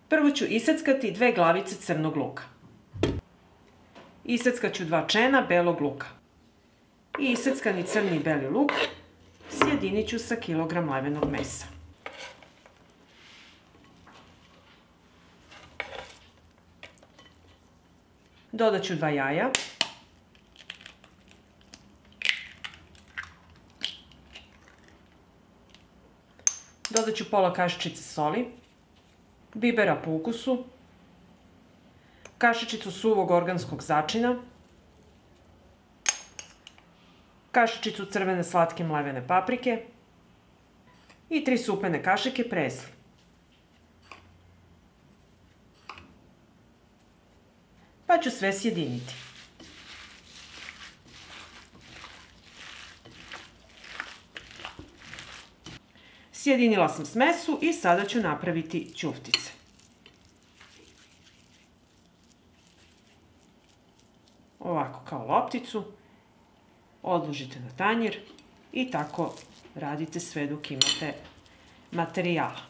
Prvo ću iseckati 2 glavice crnog luka. Iseckat ću 2 čena belog luka. I iseckani crni i beli luk sjedinit ću sa kilogram mlevenog mesa. Dodat ću 2 jaja. Dodat ću pola kašičice soli, bibera po ukusu, kašičicu suvog organskog začina, kašičicu crvene slatke mlevene paprike i 3 supene kašike prezli. Pa ću sve sjediniti. Sjedinila sam smesu i sada ću napraviti ćuftice. Ovako kao lopticu. Odložite na tanjir i tako radite sve dok imate materijala.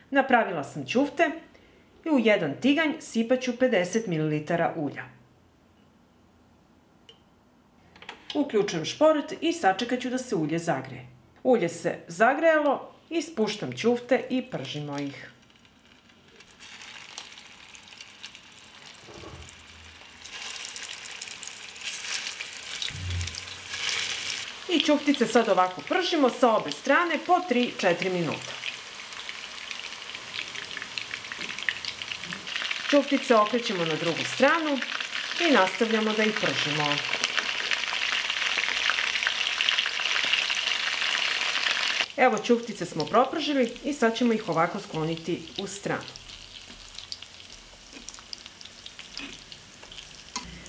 Napravila sam ćufte i u jedan tiganj sipat ću 50 ml ulja. Uključujem šporet i sačekat ću da se ulje zagreje. Ulje se zagrejalo i spuštam ćufte i pržimo ih. I ćuftice sad ovako pržimo sa obe strane po 3-4 minuta. Ćuftice okrećemo na drugu stranu i nastavljamo da ih pržimo. Evo, ćuftice smo propržili i sad ćemo ih ovako skloniti u stranu.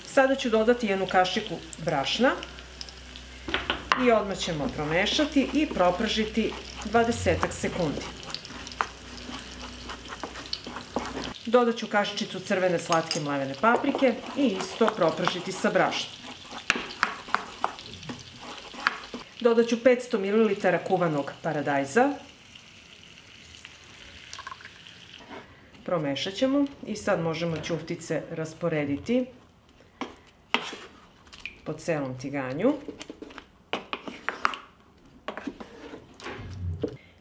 Sada ću dodati 1 kašiku brašna i odmah ćemo promešati i propržiti 20 sekundi. Dodat ću kašičicu crvene slatke mlevene paprike i isto propržiti sa brašnom. Dodat ću 500 ml kuvanog paradajza. Promešat ćemo i sad možemo ćuftice rasporediti po celom tiganju.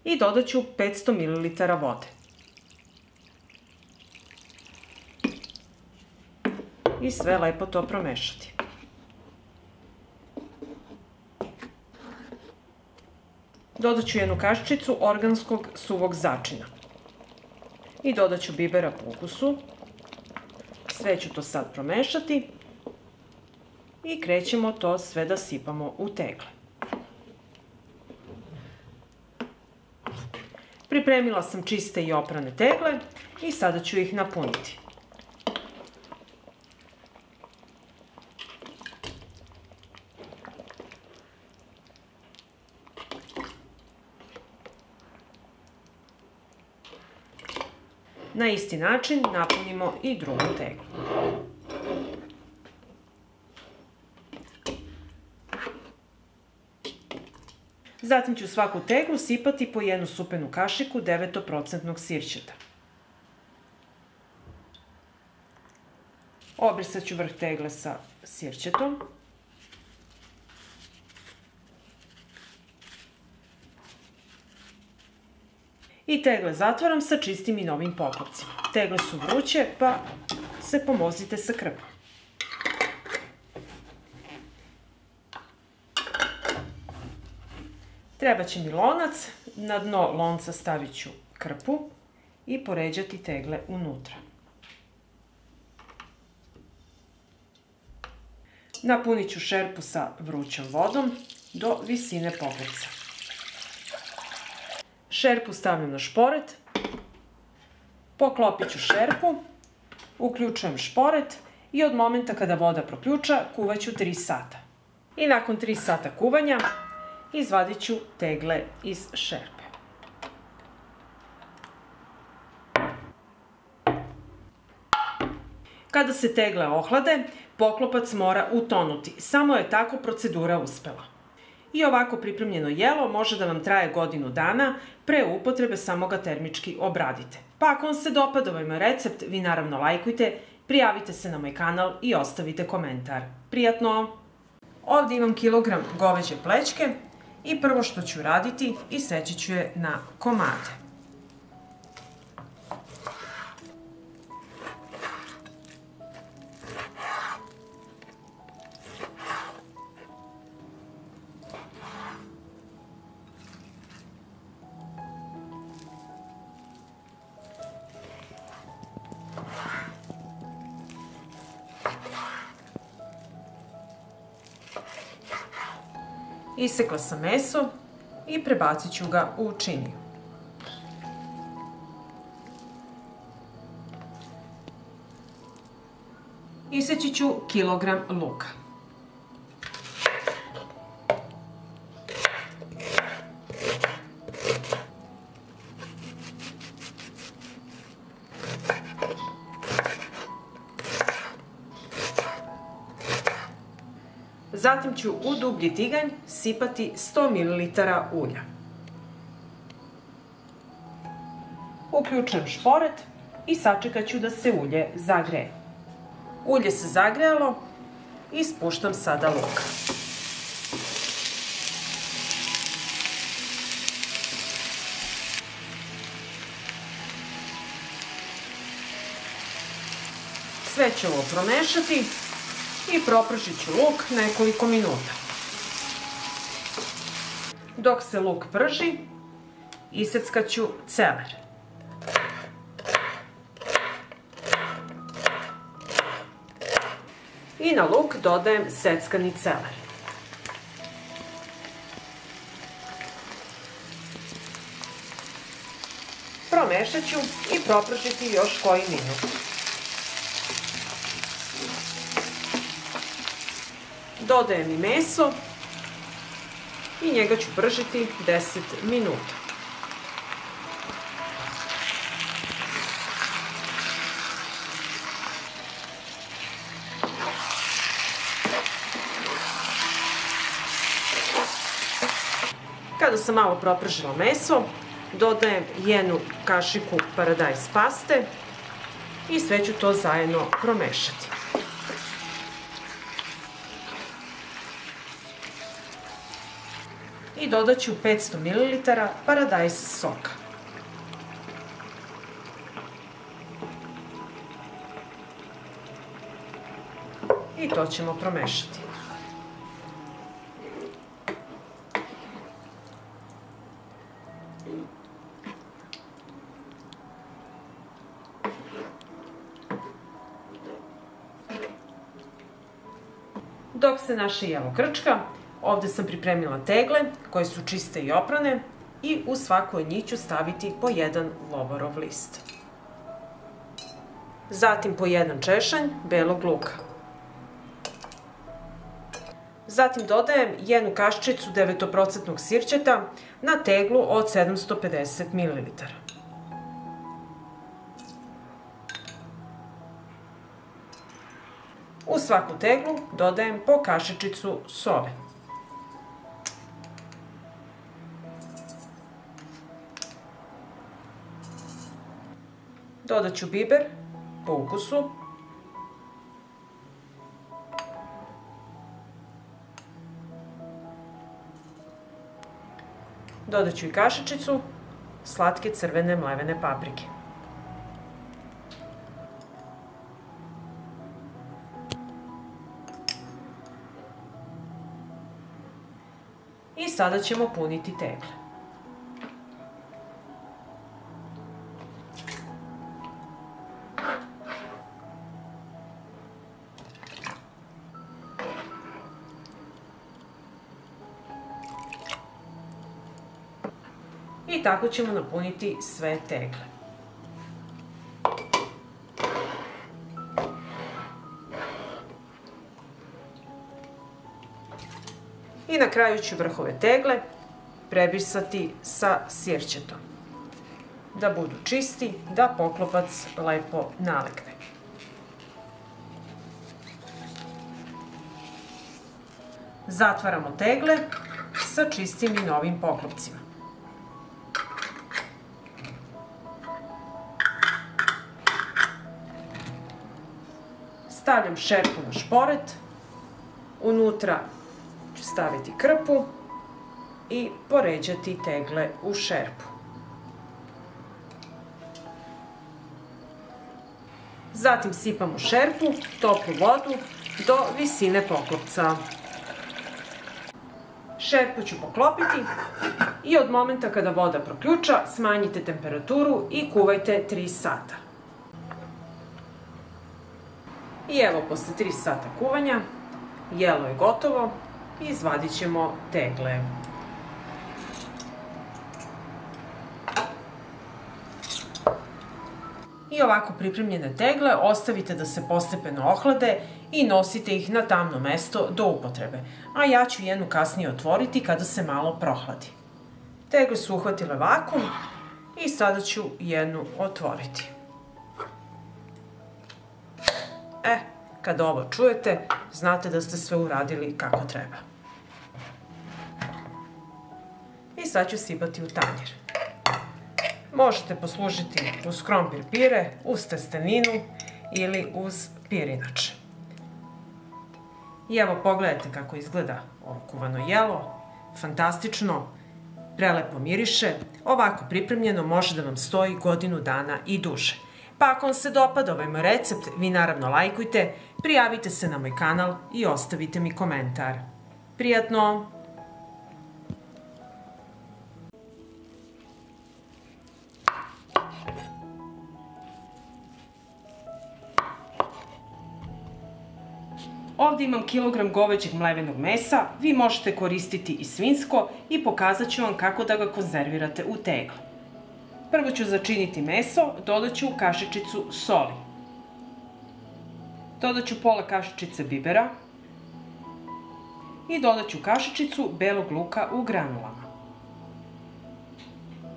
I dodat ću 500 ml vode. I sve lepo to promešati. Dodat ću 1 kašičicu organskog suvog začina. I dodat ću bibera po ukusu. Sve ću to sad promešati. I krećemo to sve da sipamo u tegle. Pripremila sam čiste i oprane tegle i sada ću ih napuniti. Na isti način napunimo i drugu teglu. Zatim ću svaku teglu sipati po 1 supenu kašiku 9% sirćeta. Obrisat ću vrh tegle sa sirćetom. I tegle zatvaram sa čistim i novim poklopcima. Tegle su vruće, pa se pomozite sa krpom. Treba će mi lonac, na dno lonca stavit ću krpu i poređati tegle unutra. Napunit ću šerpu sa vrućom vodom do visine poklopca. Šerpu stavljam na šporet, poklopit ću šerpu, uključujem šporet i od momenta kada voda proključa kuvat ću 3 sata. I nakon 3 sata kuvanja izvadit ću tegle iz šerpe. Kada se tegle ohlade, poklopac mora utonuti. Samo je tako procedura uspela. I ovako pripremljeno jelo može da vam traje godinu dana, pre upotrebe samo ga termički obradite. Pa ako vam se dopada ovaj moj recept, vi naravno lajkujte, prijavite se na moj kanal i ostavite komentar. Prijatno! Ovdje imam kilogram goveđe plećke i prvo što ću raditi, iseći ću je na komade. Isekla sam meso i prebacit ću ga u činiju. Iseći ću kilogram luka. Zatim ću u dublji tiganj sipati 100 ml ulja. Uključujem šporet i sačekat ću da se ulje zagreje. Ulje se zagrejalo i spuštam sada luk. Sve ću ovo promešati i propržit ću luk nekoliko minuta. Dok se luk prži, iseckat ću celer. I na luk dodajem seckani celer. Promešat ću i propržiti još koji minut. Dodajem i meso i njega ću pržiti 10 minuta. Kada sam malo propržila meso, dodajem jednu kašiku paradajz paste i sve ću to zajedno promešati. I dodat ću 500 ml paradajz soka. I to ćemo promešati. Dok se naše jelo krčka, ovdje sam pripremila tegle koje su čiste i oprane i u svaku od njih ću staviti po jedan lovorov list. Zatim po jedan češanj belog luka. Zatim dodajem jednu kaščicu 9% sirćeta na teglu od 750 ml. U svaku teglu dodajem po kašičicu sole. Dodat ću biber po ukusu. Dodat ću i kašičicu slatke crvene mlevene paprike. I sada ćemo puniti tegle. I tako ćemo napuniti sve tegle. I na kraju ću vrhove tegle prebrisati sa sirćetom. Da budu čisti, da poklopac lepo nalegne. Zatvaramo tegle sa čistim i novim poklopcima. Stavljam šerpu na šporet, unutra ću staviti krpu i poređati tegle u šerpu. Zatim sipam u šerpu toplu vodu do visine poklopca. Šerpu ću poklopiti i od momenta kada voda proključa smanjite temperaturu i kuvajte 3 sata. I evo, posle 3 sata kuvanja, jelo je gotovo i izvadit ćemo tegle. I ovako pripremljene tegle ostavite da se postepeno ohlade i nosite ih na tamno mesto do upotrebe, a ja ću jednu kasnije otvoriti kada se malo prohladi. Tegle su uhvatile vakum i sada ću jednu otvoriti. Kada ovo čujete, znate da ste sve uradili kako treba. I sad ću sipati u tanjir. Možete poslužiti uz krompir pire, uz testeninu ili uz pirinač. I evo, pogledajte kako izgleda ovo kuvano jelo. Fantastično, prelepo miriše. Ovako pripremljeno može da vam stoji godinu dana i duže. Pa ako vam se dopada ovaj moj recept, vi naravno lajkujte, prijavite se na moj kanal i ostavite mi komentar. Prijatno! Ovdje imam kilogram goveđeg mlevenog mesa, vi možete koristiti i svinjsko i pokazat ću vam kako da ga konzervirate u teglu. Prvo ću začiniti meso, dodat ću kašičicu soli. Dodat ću pola kašičice bibera i dodat ću kašičicu belog luka u granulama.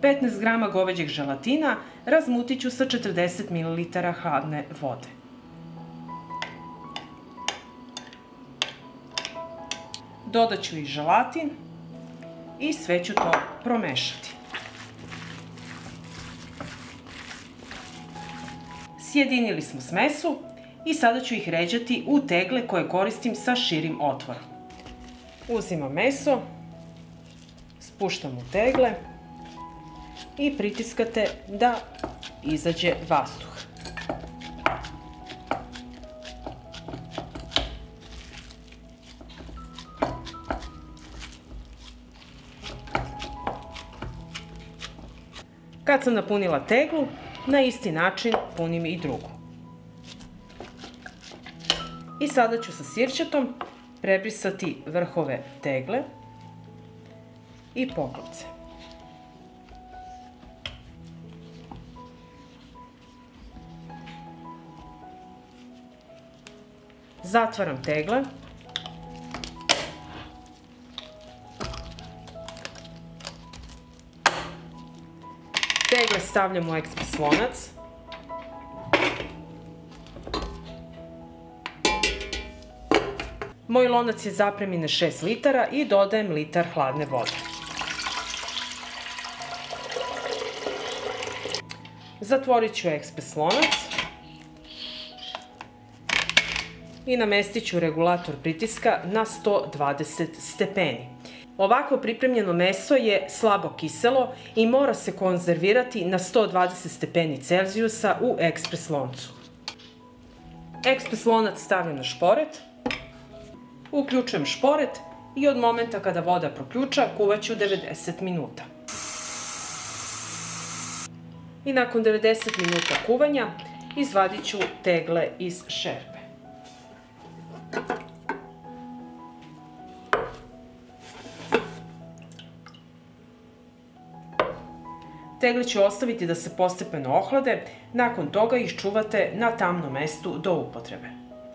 15 grama goveđeg želatina razmutit ću sa 40 ml hladne vode. Dodat ću i želatin i sve ću to promešati. Sjedinili smo smesu i sada ću ih ređati u tegle koje koristim sa širim otvorom. Uzimam meso, spuštam u tegle i pritiskate da izađe vazduh. Kad sam napunila teglu, na isti način punim i drugu. I sada ću sa sirćetom prebrisati vrhove tegle i poklopce. Zatvaram tegle. Tegle stavljam u ekspres lonac. Moj lonac je zapremine 6 litara i dodajem litar hladne vode. Zatvorit ću ekspres lonac i namestit ću regulator pritiska na 120 stepeni. Ovako pripremljeno meso je slabo kiselo i mora se konzervirati na 120 stepeni Celzijusa u ekspres loncu. Ekspres lonac stavljam na šporet, uključujem šporet i od momenta kada voda proključa kuvaću 90 minuta. I nakon 90 minuta kuvanja izvadit ću tegle iz šerpe. Tegle ću ostaviti da se postepeno ohlade, nakon toga ih čuvate na tamnom mestu do upotrebe.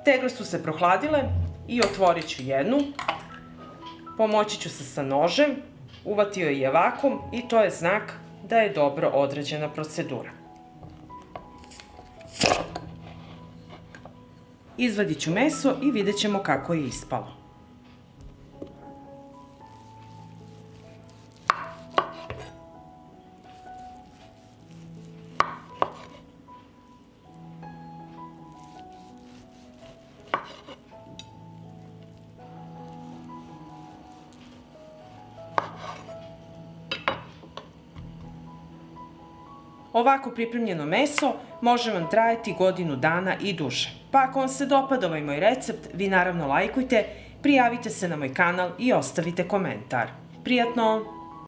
Tegle su se prohladile i otvorit ću jednu. Pomoći ću se sa nožem, uvatio je vakum i to je znak da je dobro odrađena procedura. Izvadit ću meso i vidjet ćemo kako je ispalo. Ovako pripremljeno meso može vam trajati godinu dana i duže. Pa ako vam se dopada ovaj moj recept, vi naravno lajkujte, prijavite se na moj kanal i ostavite komentar. Prijatno!